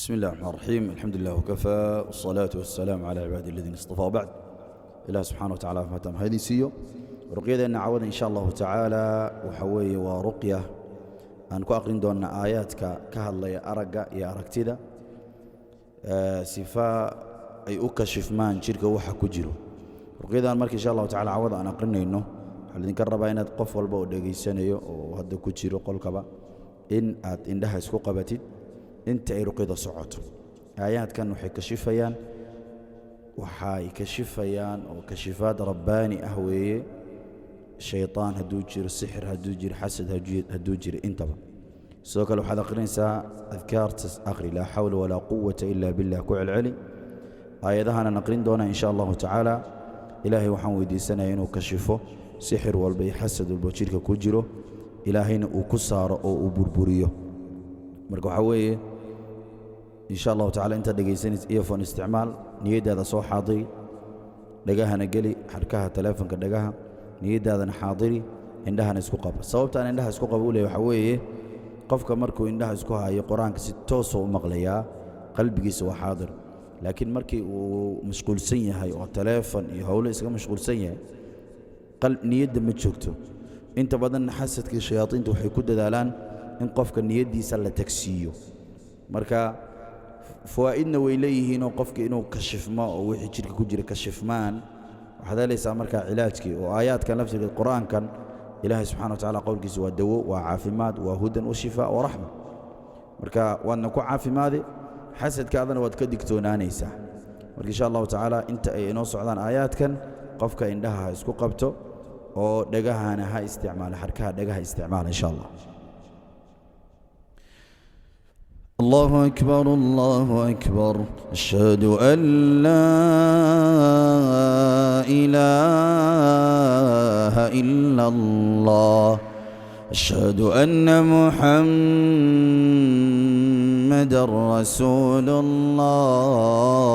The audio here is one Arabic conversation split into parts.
بسم الله الرحمن الرحيم. الحمد لله وكفى والصلاة والسلام على عباد الذين اصطفى. بعد إله سبحانه وتعالى فاتم هذه سيو رقية أن عوض إن شاء الله تعالى وحوي ورقية أن أقرن دون آيات كهلا يا أرجع يا أركتدا صفاء أي أكشف مان شركة وحى كجرو رقية المرك إن شاء الله تعالى عوض أن أقرن إنه الذين كرب أن تقف والبو دقي سنة وهذا كجرو قل كبا إن عندها سوق بتيت أنت أي رقية صعود آيات كانوا حيكشفيان وحايكشفيان وكشفات رباني أهوي شيطان هدوجر السحر هدوجر حسد هدوجر انتبه سوك لو حدا قرنسا أذكار أخري لا حول ولا قوة إلا بالله كوع العلي آياتها أنا نقرن دونا إن شاء الله تعالى إلهي وحمودي سنة ينو كشفه سحر والبي حسد والبوشيرك كوجره إلهينا وكسار أو بربوريه مركو حوي إن شاء الله تعالى أنت دقيسين إيفون استعمال نيد هذا صو حاضري دقاها نقلي حركها تلفون كدقاها نيد هذا حاضري عندها نسكو قبل صوبت أنا عندها سكو قبولي وحوي قفك مركو عندها سكوها هي قرآن كستوسو مغليا قلبي سوى حاضر لكن مركي ومشغول سنية هاي وتلفون يهول إسكا مشغول سنية قلب نيد متشوكتو أنت بدن حست الشياطين توحي كود دالان إن قفك النيد دي سلة تكسيو مركا فوائدنا وإليه إنه قفك إنه كشف ما أو وحي شركة كجري كشف مان وهذا ليس مركا علاجك وآيات كان نفس القرآن كان إلهي سبحانه وتعالى قولك سوى الدواء وعافمات وهدى وشفاء ورحمة مركا وأنكو عافمات حسد كأذن وتكدك تونانيسا مركا إن شاء الله تعالى أنت أي نوص عدان آيات كان قفك عندها اسكو قبتو ودقاها أنا هاي استعمال حركها دقاها استعمال إن شاء الله. الله أكبر الله أكبر أشهد أن لا إله إلا الله أشهد أن محمد رسول الله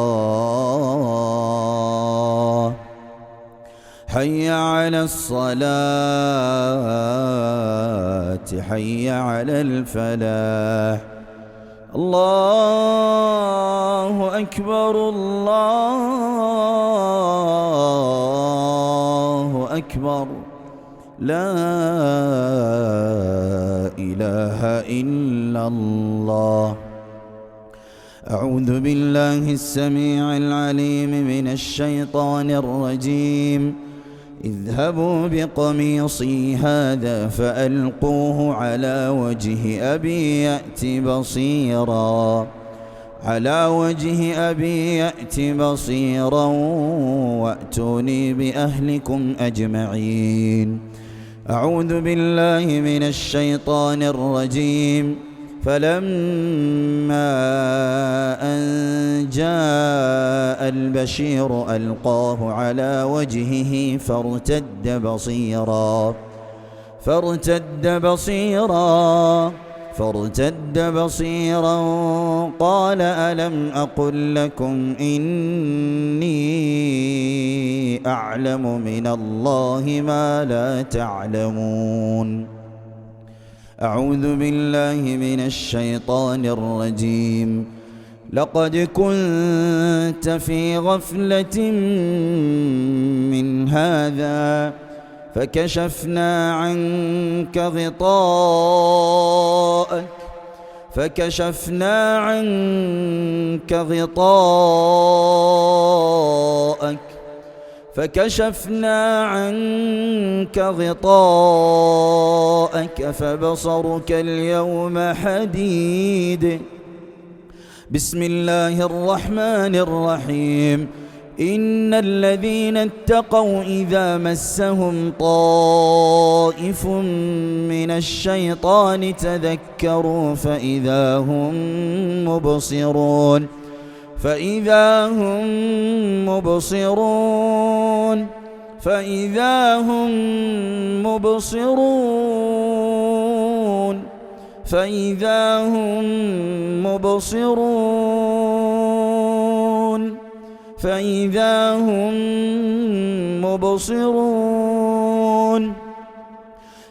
حي على الصلاة حي على الفلاح الله أكبر الله أكبر لا إله إلا الله أعوذ بالله السميع العليم من الشيطان الرجيم اذهبوا بقميصي هذا فألقوه على وجه أبي يأت بصيرا وأتوني بأهلكم أجمعين أعوذ بالله من الشيطان الرجيم فلما أن جاء البشير ألقاه على وجهه فارتد بصيرا قال ألم أقل لكم إني أعلم من الله ما لا تعلمون أعوذ بالله من الشيطان الرجيم لقد كنت في غفلة من هذا فكشفنا عنك غطاءك فبصرك اليوم حديد بسم الله الرحمن الرحيم إن الذين اتقوا إذا مسهم طائف من الشيطان تذكروا فإذا هم مبصرون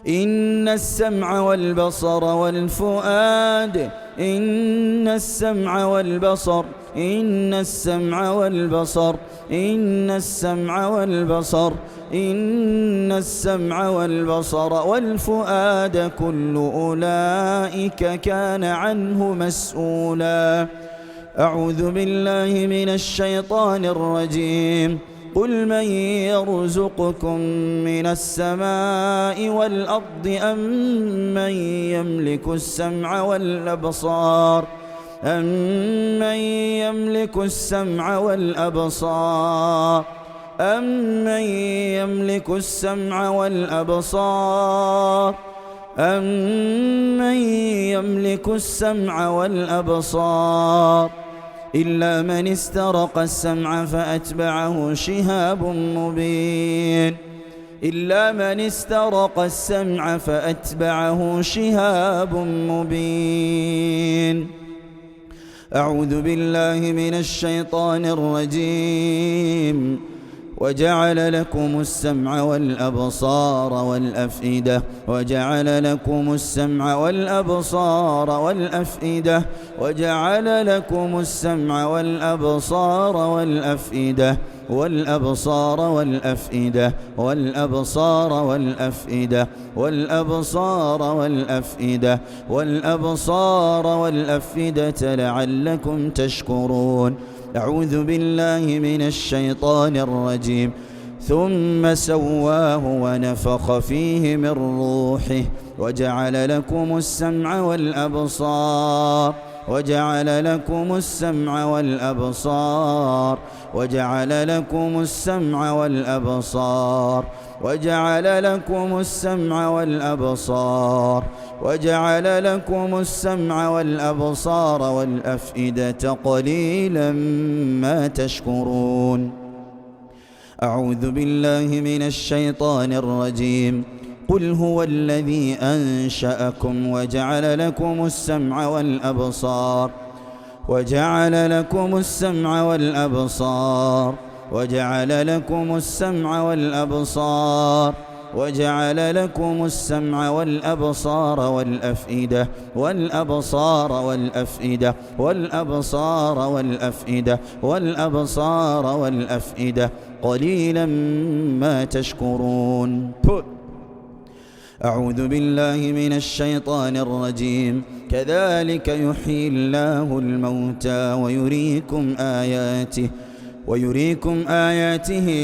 إن السمع والبصر والفؤاد إن السمع والبصر إن السمع والبصر إن السمع والبصر إن السمع والبصر والفؤاد كل أولئك كان عنه مسؤولا. أعوذ بالله من الشيطان الرجيم. قل من يرزقكم من السماء والأرض أم من يملك السمع والأبصار أمن يملك السمع والأبصار أمن يملك السمع والأبصار أمن يملك السمع والأبصار إلا من استرق السمع فأتبعه شهاب مبين إلا من استرق السمع فأتبعه شهاب مبين. أعوذ بالله من الشيطان الرجيم. وجعل لكم السمع والأبصار والأفئدة وجعل لكم السمع والأبصار والأفئدة وجعل لكم السمع والأبصار والأفئدة والأبصار والأفئدة والأبصار والأفئدة والأبصار والأفئدة والأبصار والأفئدة لعلكم تشكرون. أعوذ بالله من الشيطان الرجيم. ثم سواه ونفخ فيه من روحه وجعل لكم السمع والأبصار وجعل لكم السمع والأبصار وجعل لكم السمع والأبصار وجعل لكم السمع والأبصار وجعل لكم السمع والأبصار والأفئدة قليلا ما تشكرون. أعوذ بالله من الشيطان الرجيم. قل هو الذي أنشأكم وجعل لكم السمع والأبصار وجعل لكم السمع والأبصار وجعل لكم السمع والأبصار وجعل لكم السمع والأبصار والأفئدة والأبصار والأفئدة والأبصار والأفئدة والأبصار والأفئدة قليلا ما تشكرون. أعوذ بالله من الشيطان الرجيم. كذلك يحيي الله الموتى ويريكم آياته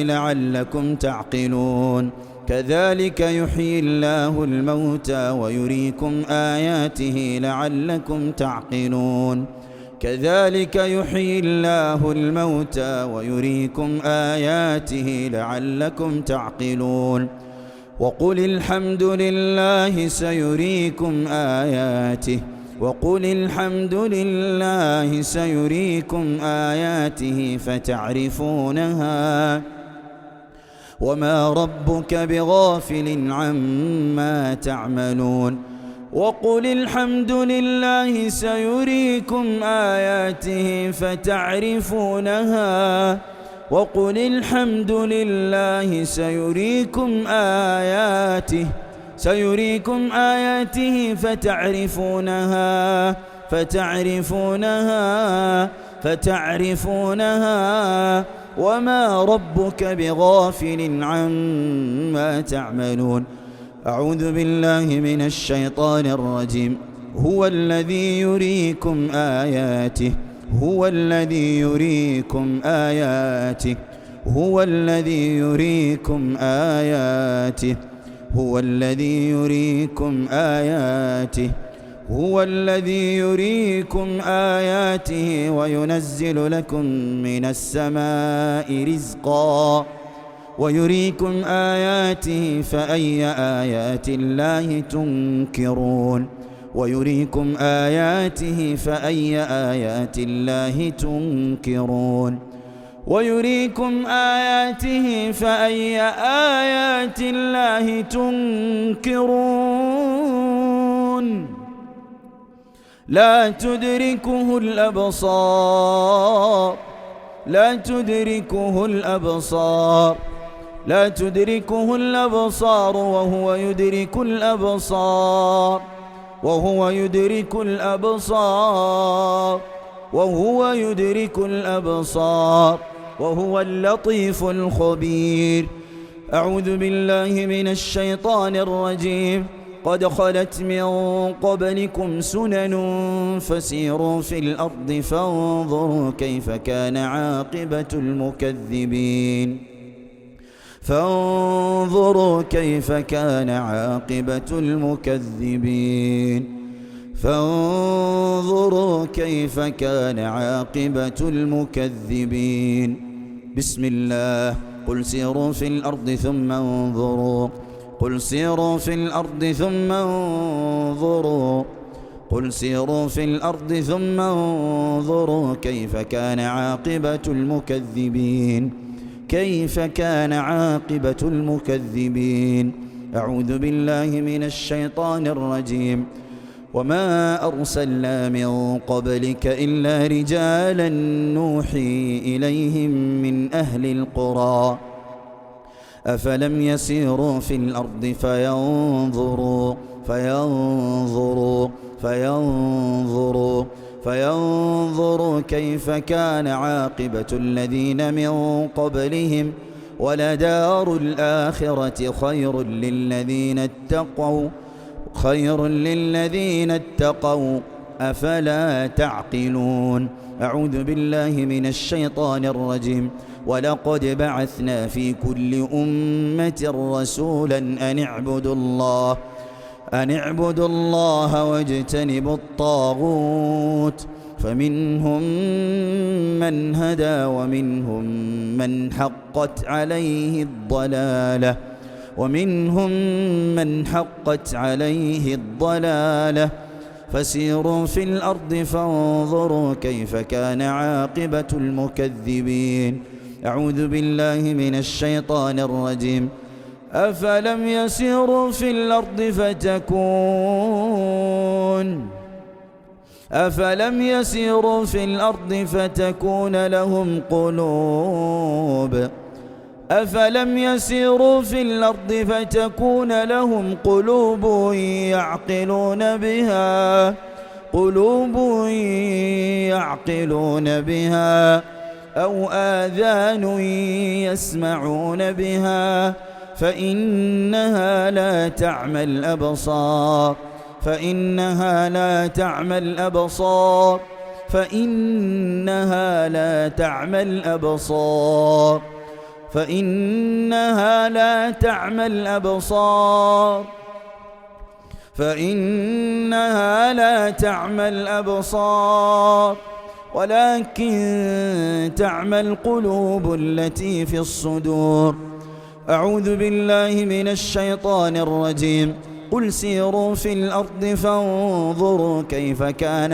لعلكم تعقلون. كذلك يحيي الله الموتى ويريكم آياته لعلكم تعقلون. كذلك يحيي الله الموتى ويريكم آياته لعلكم تعقلون. وقل الحمد لله سيريكم آياته وقل الحمد لله سيريكم آياته فتعرفونها وما ربك بغافل عما تعملون. وقل الحمد لله سيريكم آياته فتعرفونها وقل الحمد لله سيريكم آياته فتعرفونها وما ربك بغافل عما تعملون. أعوذ بالله من الشيطان الرجيم. هو الذي يريكم آياته هو الذي يريكم آياته هو الذي يريكم آياته هو الذي يريكم آياته هو الذي يريكم آياته وينزل لكم من السماء رزقا ويريكم آياته فأي آيات الله تنكرون ويريكم آياته فأي آيات الله تنكرون ويريكم آياته فأي آيات الله تنكرون. لا تدركه الأبصار لا تدركه الأبصار وهو يدرك الأبصار وهو يدرك الأبصار وهو يدرك الأبصار وهو اللطيف الخبير. أعوذ بالله من الشيطان الرجيم. قد خلت من قبلكم سنن فسيروا في الأرض فانظروا كيف كان عاقبة المكذبين فانظروا كيف كان عاقبة المكذبين فانظروا كيف كان عاقبة المكذبين. بسم الله. قل سيروا في الأرض ثم انظروا قل سيروا في الأرض ثم انظروا قل سيروا في الأرض ثم انظروا كيف كان عاقبة المكذبين كيف كان عاقبة المكذبين. أعوذ بالله من الشيطان الرجيم. وما أرسلنا من قبلك إلا رجالا نوحي إليهم من أهل القرى أفلم يسيروا في الأرض فينظروا كيف كان عاقبة الذين من قبلهم ولدار الآخرة خير للذين اتقوا أفلا تعقلون. أعوذ بالله من الشيطان الرجيم. ولقد بعثنا في كل أمة رسولا أن اعبدوا الله واجتنبوا الطاغوت فمنهم من هدى ومنهم من حقت عليه الضلالة فسيروا في الأرض فانظروا كيف كان عاقبة المكذبين. أعوذ بالله من الشيطان الرجيم. أفلم يسيروا في الأرض فتكون لهم قلوب يعقلون بها أو آذان يسمعون بها فإنها لا تعمى الأبصار ولكن تعمى القلوب التي في الصدور. أعوذ بالله من الشيطان الرجيم. قل سيروا في الأرض فانظروا كيف كان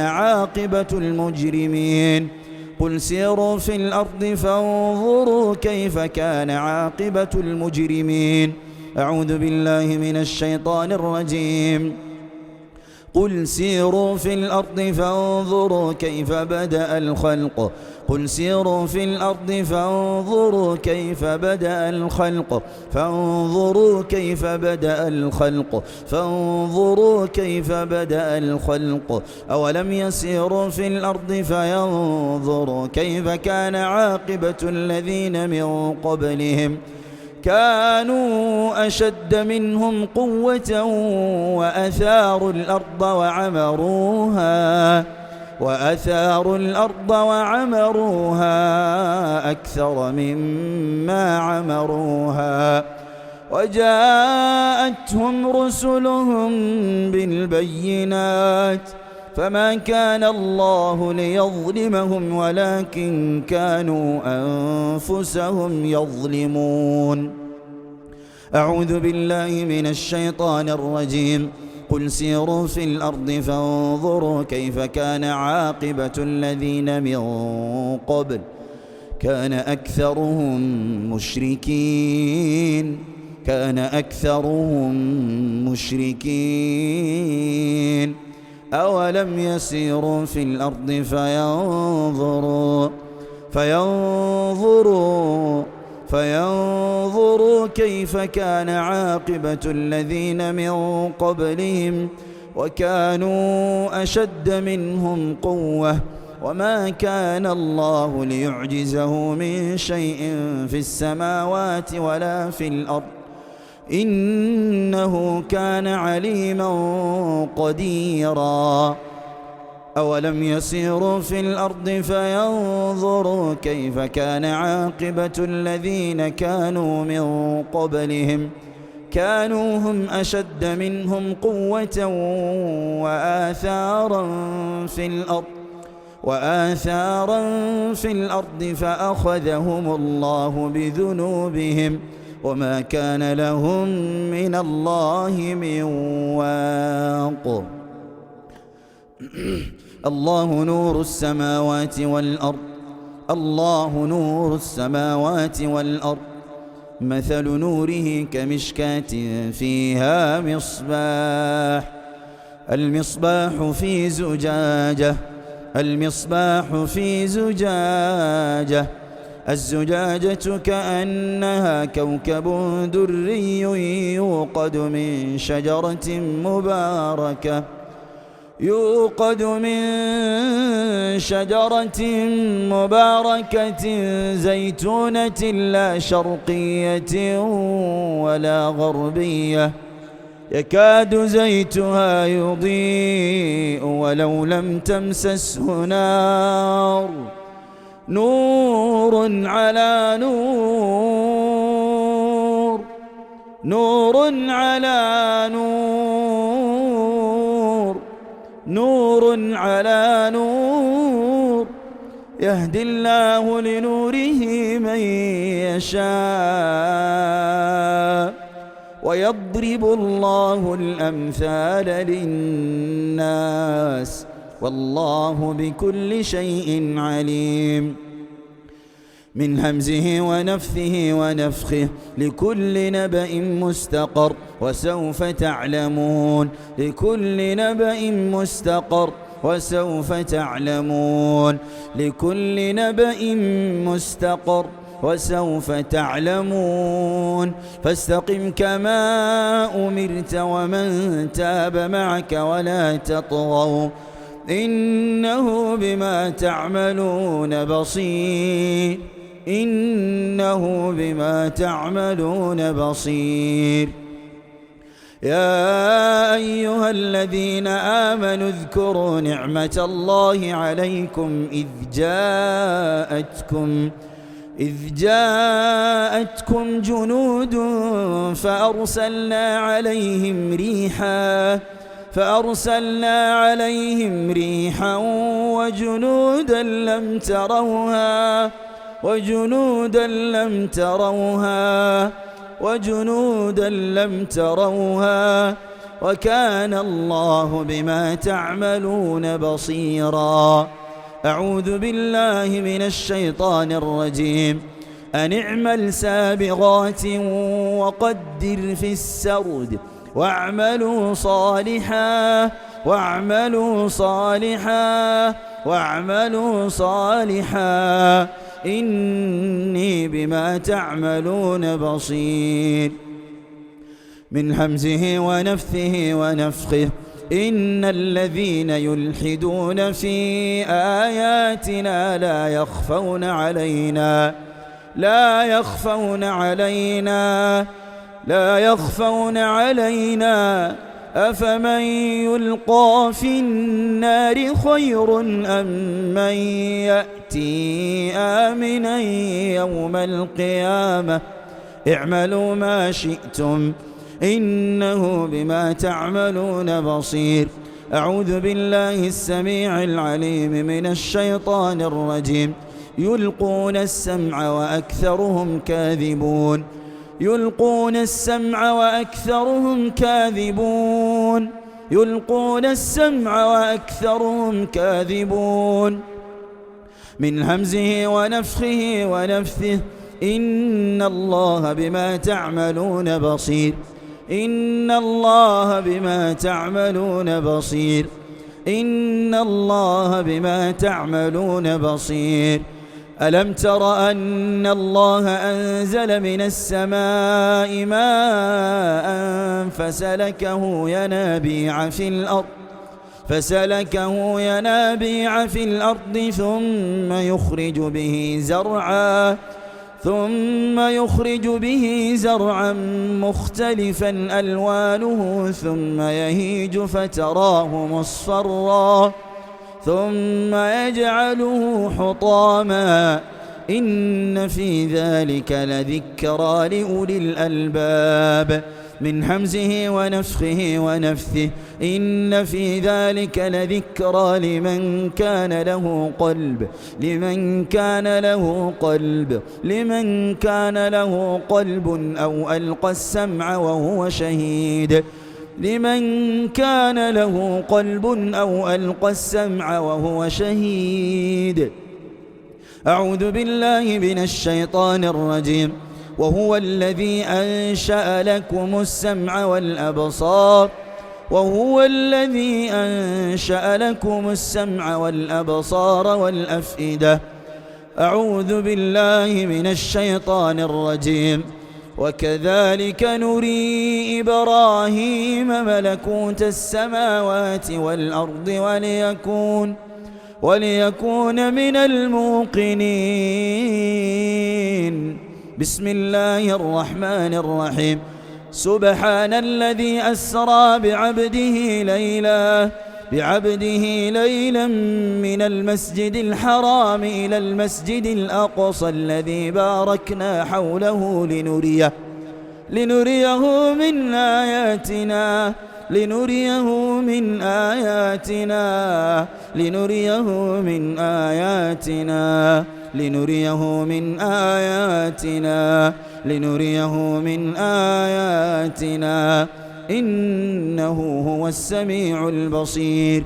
عاقبة المجرمين أعوذ بالله من الشيطان الرجيم. قل سيروا في الأرض فانظروا كيف بدأ الخلق فانظروا كيف بدأ الخلق أولم يسيروا في الأرض فينظروا كيف كان عاقبة الذين من قبلهم كانوا أشد منهم قوة وأثاروا الأرض وعمروها أكثر مما عمروها وجاءتهم رسلهم بالبينات فما كان الله ليظلمهم ولكن كانوا أنفسهم يظلمون. أعوذ بالله من الشيطان الرجيم. قل سيروا في الأرض فانظروا كيف كان عاقبة الذين من قبل كان أكثرهم مشركين أولم يسيروا في الأرض فينظروا فانظروا كيف كان عاقبة الذين من قبلهم وكانوا أشد منهم قوة وما كان الله ليعجزه من شيء في السماوات ولا في الأرض إنه كان عليما قديرا أولم يسيروا في الأرض فينظروا كيف كان عاقبة الذين كانوا من قبلهم كانوا هم أشد منهم قوة وآثارا في الأرض فأخذهم الله بذنوبهم وما كان لهم من الله من واق الله نور السماوات والأرض مثل نوره كمشكاة فيها المصباح في زجاجة الزجاجة كأنها كوكب دري يوقد من شجرة مباركة زيتونة لا شرقية ولا غربية يكاد زيتها يضيء ولو لم تمسسه نار نور على نور يهدي الله لنوره من يشاء ويضرب الله الأمثال للناس والله بكل شيء عليم من همزه ونفثه ونفخه لكل نبأ مستقر وسوف تعلمون فاستقم كما أمرت ومن تاب معك ولا تطغوا إنه بما تعملون بصير يا أيها الذين آمنوا اذكروا نعمة الله عليكم إذ جاءتكم جنود فأرسلنا عليهم ريحا وجنودا لم تروها وكان الله بما تعملون بصيرا أعوذ بالله من الشيطان الرجيم أن اعمل سابغات وقدر في السرد واعملوا صالحا إني بما تعملون بصير من همزه ونفثه ونفخه إن الذين يلحدون في آياتنا لا يخفون علينا أفمن يلقى في النار خير أم من يأتي آمنا يوم القيامة اعملوا ما شئتم إنه بما تعملون بصير أعوذ بالله السميع العليم من الشيطان الرجيم يلقون السمع وأكثرهم كاذبون من همزه ونفخه ونفثه إن الله بما تعملون بصير ألم تر أن الله أنزل من السماء ماء فسلكه ينابيع في الأرض ثم يخرج به زرعا مختلفا ألوانه ثم يهيج فتراه مصفرا ثم يجعله حطاما إن في ذلك لذكرى لأولي الألباب. من همزه ونفخه ونفثه. إن في ذلك لذكرى لمن كان له قلب أو ألقى السمع وهو شهيد. أعوذ بالله من الشيطان الرجيم. وهو الذي أنشأ لكم السمع والأبصار والأفئدة. أعوذ بالله من الشيطان الرجيم. وكذلك نري إبراهيم ملكوت السماوات والأرض وليكون من الموقنين. بسم الله الرحمن الرحيم. سبحان الذي أسرى بعبده ليلا من المسجد الحرام إلى المسجد الأقصى الذي باركنا حوله لنريه من آياتنا إنه هو السميع البصير.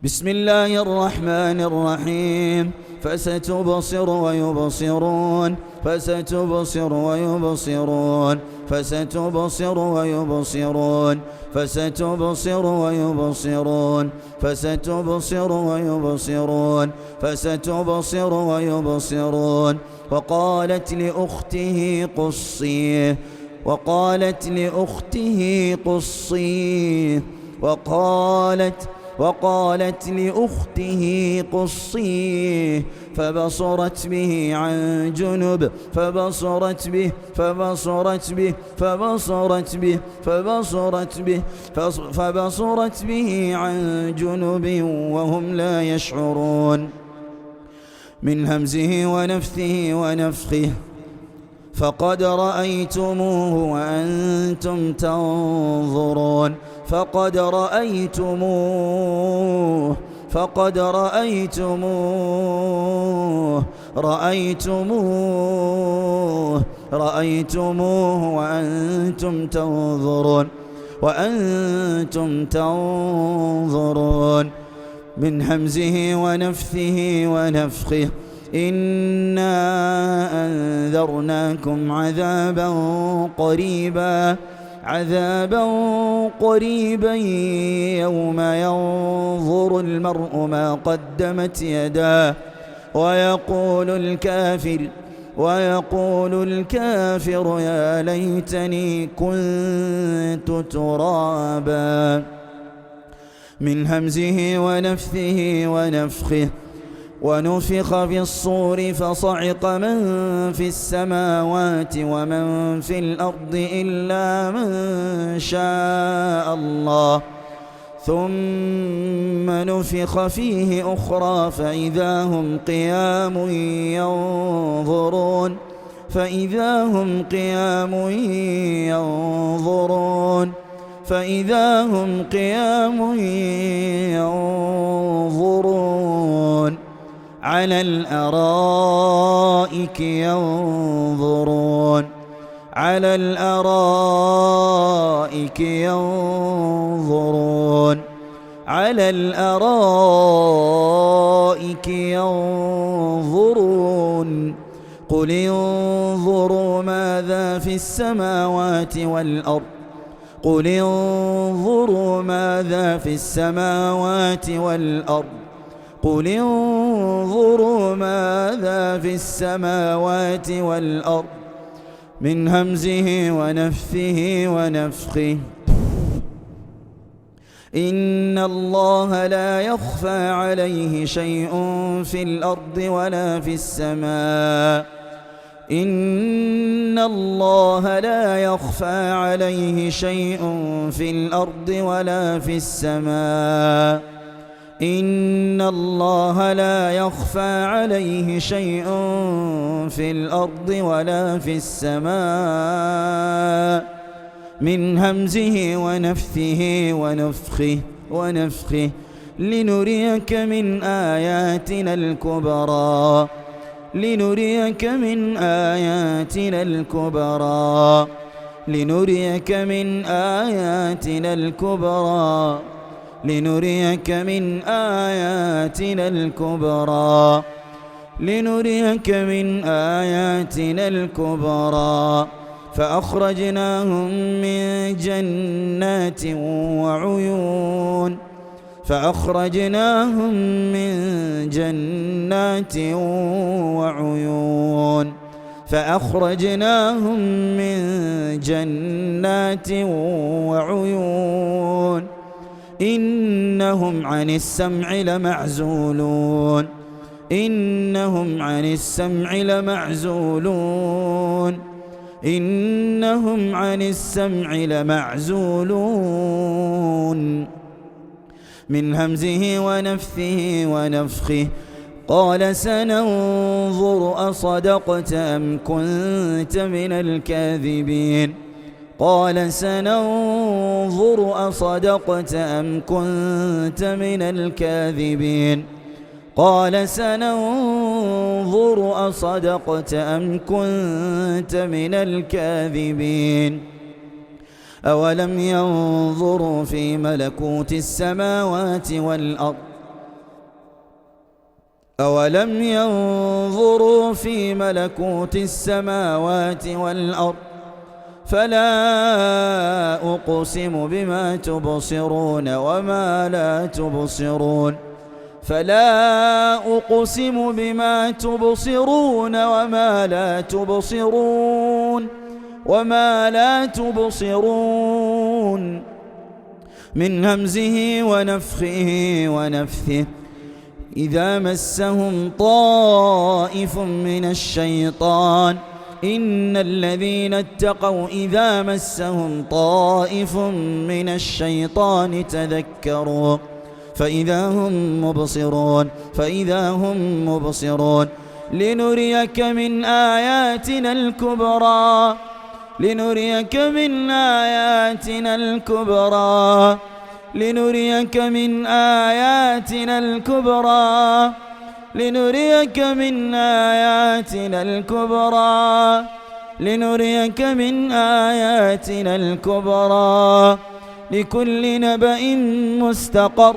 بسم الله الرحمن الرحيم. فستبصر ويبصرون فستبصر ويبصرون فستبصر ويبصرون فستبصر ويبصرون فستبصر ويبصرون فستبصر ويبصرون. وقالت لأخته قصيه وقالت لأخته قصيه فبصرت به عن جنب فبصرت به عن جنب وهم لا يشعرون. من همزه ونفثه ونفخه. فقد رأيتموه وأنتم تنظرون. فقد رأيتموه وأنتم تنظرون. من همزه ونفثه ونفخه. إنا أنذرناكم عذابا قريبا يوم ينظر المرء ما قدمت يداه ويقول الكافر يا ليتني كنت ترابا. من همزه ونفثه ونفخه. ونفخ في الصور فصعق من في السماوات ومن في الأرض إلا من شاء الله ثم نفخ فيه أخرى فإذا هم قيام ينظرون على الأرائك ينظرون قل انظروا ماذا في السماوات والأرض قل انظروا ولا في السماوات والأرض من همزه ونفثه ونفخه. إن الله لا يخفى عليه شيء في الأرض ولا في السماء. إن الله لا يخفى عليه شيء في الأرض ولا في السماء. إن الله لا يخفى عليه شيء في الأرض ولا في السماء. من همزه ونفثه ونفخه لنريك من آياتنا الكبرى. لنريك من آياتنا الكبرى. لنريك من آياتنا الكبرى. لنريك من آياتنا الكبرى. لنريك من آياتنا الكبرى. فأخرجناهم من جنات وعيون. فأخرجناهم من جنات وعيون. فأخرجناهم من جنات وعيون. إنهم عن السمع لمعزولون. إنهم عن السمع لمعزولون. إنهم عن السمع لمعزولون. من همزه ونفثه ونفخه. قال سننظر أصدقت أم كنت من الكاذبين. قال سننظر أصدقت أم كنت من الكاذبين. قال سننظر أصدقت أم كنت من الكاذبين. أولم ينظروا في ملكوت السماوات والأرض. أولم ينظروا في ملكوت السماوات والأرض. فلا أقسم بما تبصرون وما لا تبصرون. فلا أقسم بما تبصرون وما لا تبصرون. وما لا تبصرون. من همزه ونفخه ونفثه. إذا مسهم طائف من الشيطان. إن الذين اتقوا إذا مسهم طائف من الشيطان تذكروا فإذا هم مبصرون. فإذا هم مبصرون. لنريك من آياتنا الكبرى. لنريك من آياتنا الكبرى. لنريك من آياتنا الكبرى. لنريك من آياتنا الكبرى. لنريك من آياتنا الكبرى. لكل نبأ مستقر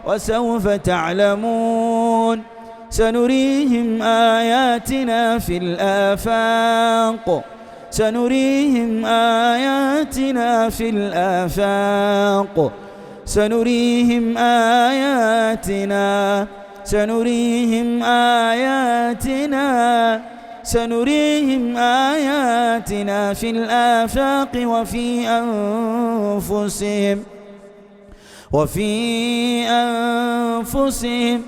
وسوف تعلمون. سنريهم آياتنا في الآفاق. سنريهم آياتنا في الآفاق. سنريهم آياتنا. سنريهم آياتنا. سنريهم آياتنا في الآفاق وفي أنفسهم. وفي أنفسهم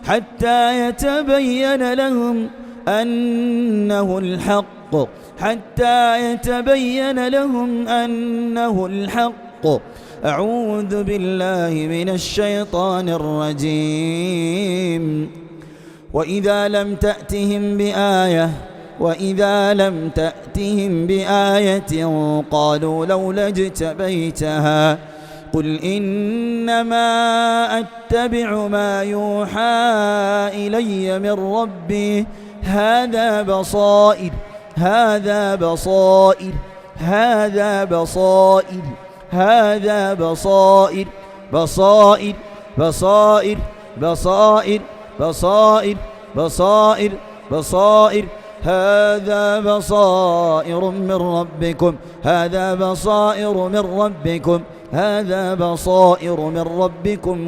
حتى يتبين لهم أنه الحق. حتى يتبين لهم أنه الحق. أعوذ بالله من الشيطان الرجيم. وإذا لم تأتهم بآية. وإذا لم تأتهم بآية قالوا لولا اجتبيتها. قل إنما أتبع ما يوحى إلي من ربي. هذا بصائر. هذا بصائر. هذا بصائر. هذا بصائر. بصائر. بصائر. بصائر. بصائر. بصائر. بصائر. هذا بصائر من ربكم. هذا بصائر من ربكم. هذا بصائر من ربكم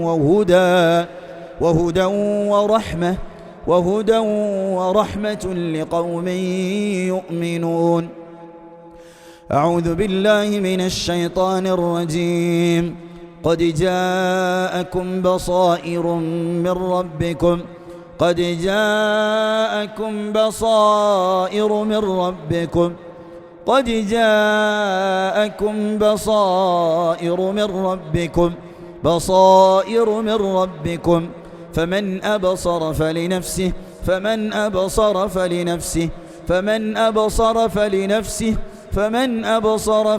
وهدى ورحمة. وهدى ورحمة لقوم يؤمنون. أعوذ بالله من الشيطان الرجيم. قد جاءكم بصائر من ربكم قد جاءكم بصائر من ربكم قد جاءكم بصائر من ربكم فمن أبصر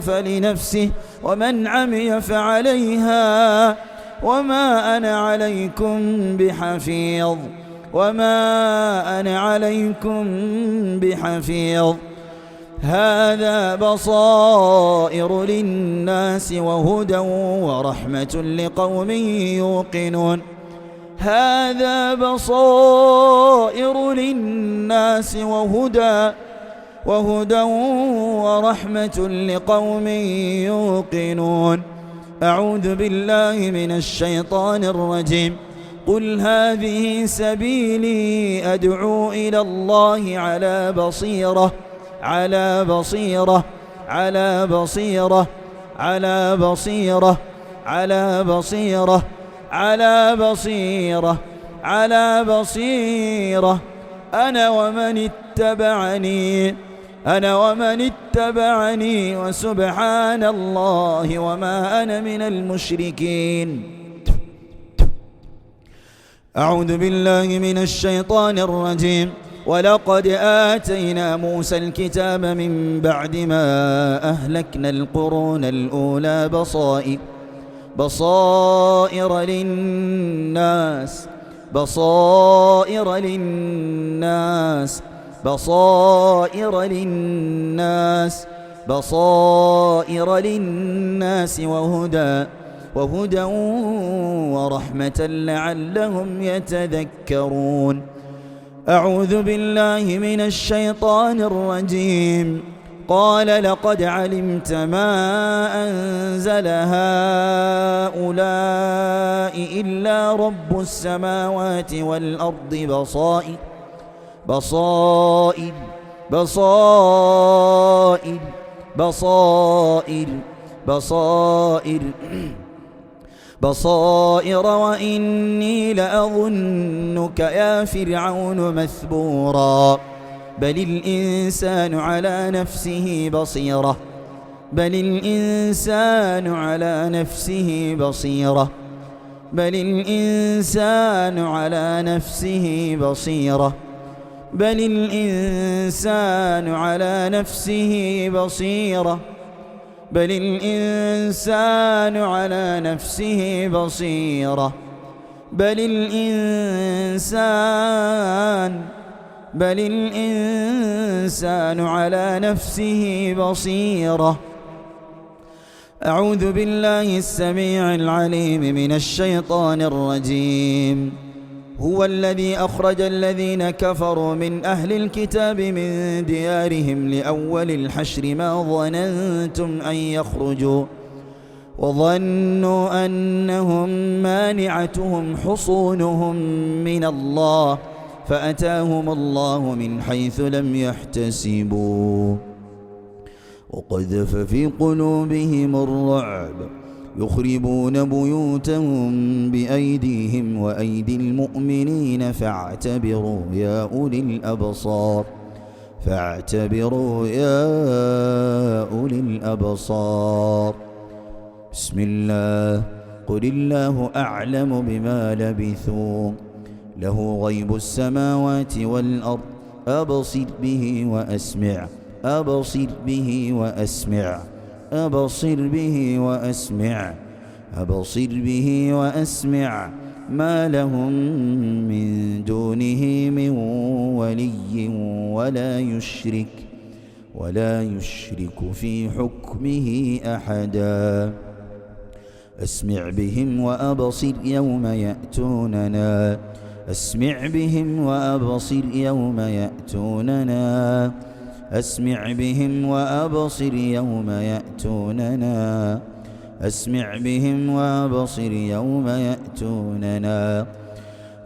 فلنفسه ومن عمي فعليها وما أنا عليكم بحفيظ. هذا بصائر للناس وهدى ورحمة لقوم يوقنون. هذا بصائر للناس وهدى ورحمة لقوم يوقنون. أعوذ بالله من الشيطان الرجيم. قل هذه سبيلي أدعو إلى الله على بصيرة أنا ومن اتبعني وسبحان الله وما أنا من المشركين. أعوذ بالله من الشيطان الرجيم. ولقد آتينا موسى الكتاب من بعد ما أهلكنا القرون الأولى بصائر للناس وهدى ورحمة لعلهم يتذكرون. أعوذ بالله من الشيطان الرجيم. قال لقد علمت ما أنزل هؤلاء إلا رب السماوات والأرض بصائر وإني لأظنك يا فرعون مثبورا. بل الإنسان على نفسه بصيرة. أعوذ بالله السميع العليم من الشيطان الرجيم. هو الذي أخرج الذين كفروا من أهل الكتاب من ديارهم لأول الحشر ما ظننتم أن يخرجوا وظنوا أنهم مانعتهم حصونهم من الله فأتاهم الله من حيث لم يحتسبوا وقذف في قلوبهم الرعب يخربون بيوتهم بأيديهم وأيدي المؤمنين فاعتبروا يا أولي الأبصار. بسم الله. قل الله أعلم بما لبثوا له غيب السماوات والأرض أبصر به وأسمع ما لهم من دونه من ولي ولا يشرك في حكمه أحدا. أسمع بهم وأبصر يوم يأتوننا أسمع بهم وأبصر يوم يأتوننا أسمع بهم وأبصر يوم يأتوننا أسمع بهم وأبصر يوم يأتوننا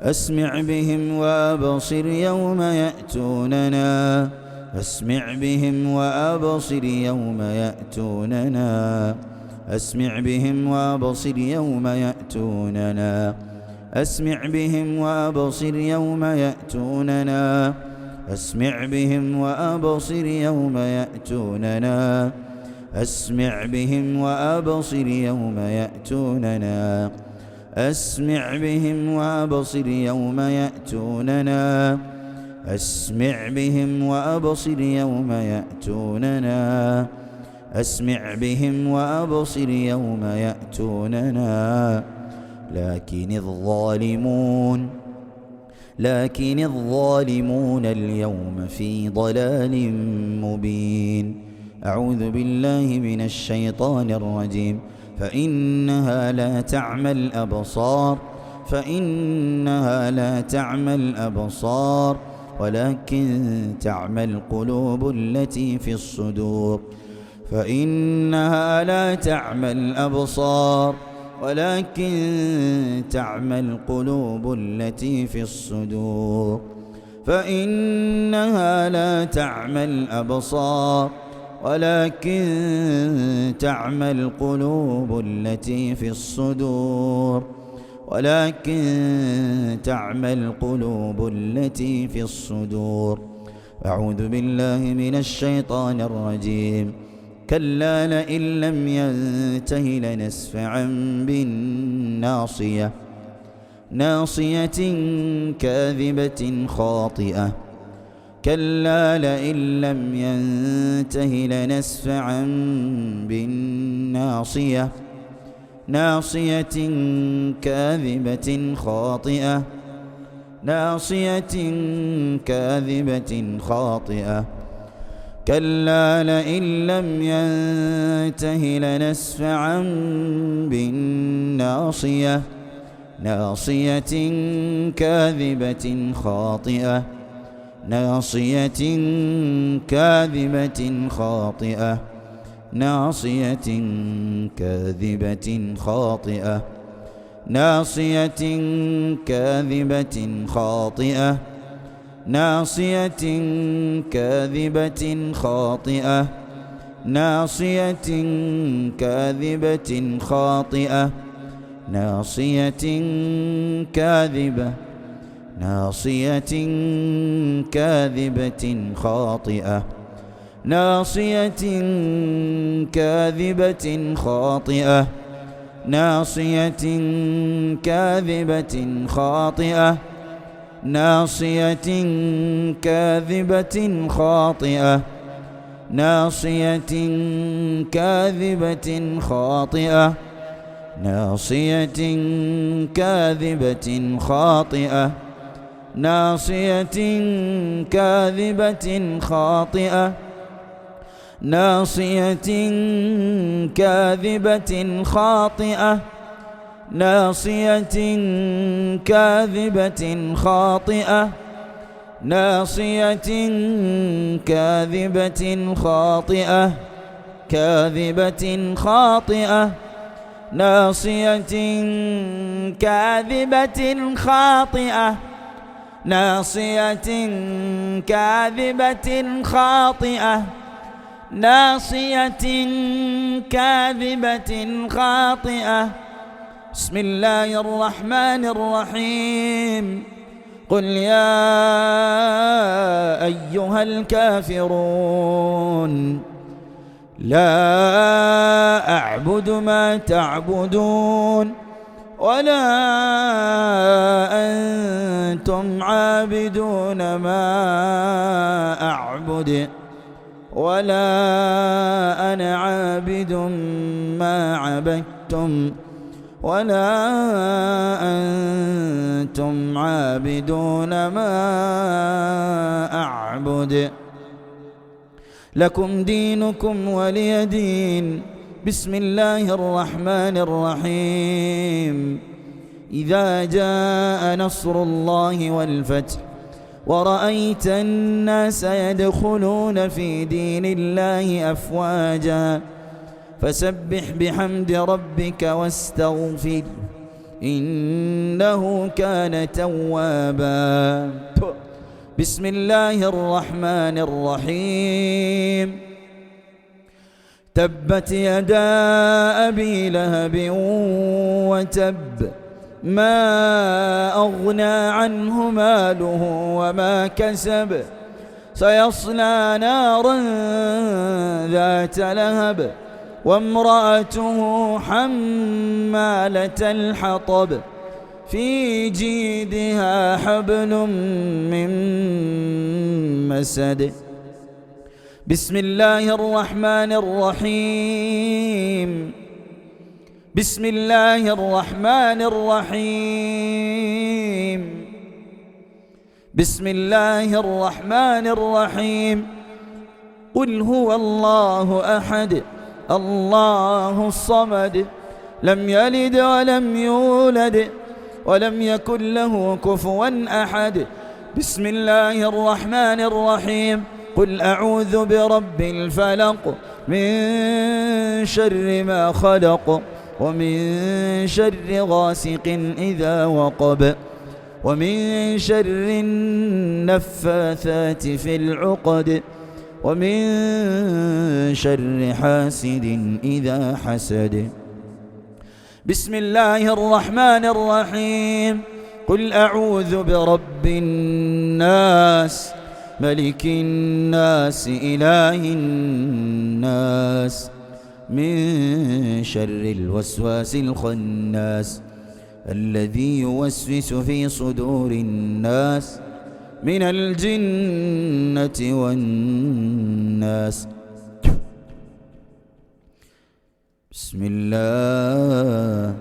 أسمع بهم وأبصر يوم يأتوننا أسمع بهم وأبصر يوم يأتوننا أسمع بهم وأبصر يوم يأتوننا أسمع بهم وأبصر يوم يأتوننا أسمع بهم وأبصر يوم يأتوننا أسمع بهم وأبصر يوم يأتوننا أسمع بهم وأبصر يوم يأتوننا أسمع بهم وأبصر يوم يأتوننا أسمع بهم وأبصر يوم يأتوننا لكن الظالمون اليوم في ضلال مبين. أعوذ بالله من الشيطان الرجيم. فإنها لا تعمى الأبصار ولكن تعمى القلوب التي في الصدور. فإنها لا تعمى الأبصار ولكن تعمى القلوب التي في الصدور. فإنها لا تعمى الأبصار ولكن تعمى القلوب التي في الصدور. ولكن تعمى القلوب التي في الصدور. أعوذ بالله من الشيطان الرجيم. كلا لئن لم ينته لنسفعا بالناصية ناصية كاذبة خاطئة. كلا لئن لم ينته لنسفعا بالناصية ناصية كاذبة خاطئة. ناصية كاذبة خاطئة. كلا لئن لم ينته لنسفعا بالناصية ناصية كاذبة خاطئة. ناصية كاذبة خاطئة. ناصية كاذبة خاطئة. ناصية كاذبة خاطئة. ناصية كاذبة خاطئة. ناصية كاذبة خاطئة. ناصية كاذبة. ناصية كاذبة خاطئة. ناصية كاذبة خاطئة. ناصية كاذبة خاطئة. ناصية كاذبة خاطئة. ناصية كاذبة خاطئة. ناصية كاذبة خاطئة. ناصية كاذبة خاطئة. ناصية كاذبة خاطئة. ناصية كاذبة خاطئة. ناصية كاذبة خاطئة. كاذبة خاطئة. ناصية كاذبة خاطئة. ناصية كاذبة خاطئة. ناصية كاذبة خاطئة. بسم الله الرحمن الرحيم. قل يا أيها الكافرون لا أعبد ما تعبدون ولا أنتم عابدون ما أعبد ولا أنا عابد ما عبدتم ولا أنتم عابدون ما أعبد لكم دينكم ولي دين. بسم الله الرحمن الرحيم. إذا جاء نصر الله والفتح ورأيت الناس يدخلون في دين الله أفواجا فسبح بحمد ربك واستغفر إنه كان توابا. بسم الله الرحمن الرحيم. تبت يدا أبي لهب وتب، ما أغنى عنه ماله وما كسب، سيصلى نارا ذات لهب وامرأته حمالة الحطب في جيدها حبل من مسد. بسم الله الرحمن الرحيم. بسم الله الرحمن الرحيم. بسم الله الرحمن الرحيم. قل هو الله أحد الله الصمد، لم يلد ولم يولد ولم يكن له كفوا أحد. بسم الله الرحمن الرحيم. قل أعوذ برب الفلق، من شر ما خلق، ومن شر غاسق إذا وقب، ومن شر النفاثات في العقد، ومن شر حاسد إذا حسد. بسم الله الرحمن الرحيم. قل أعوذ برب الناس، ملك الناس، إله الناس، من شر الوسواس الخناس، الذي يوسوس في صدور الناس من الجنة والناس. بسم الله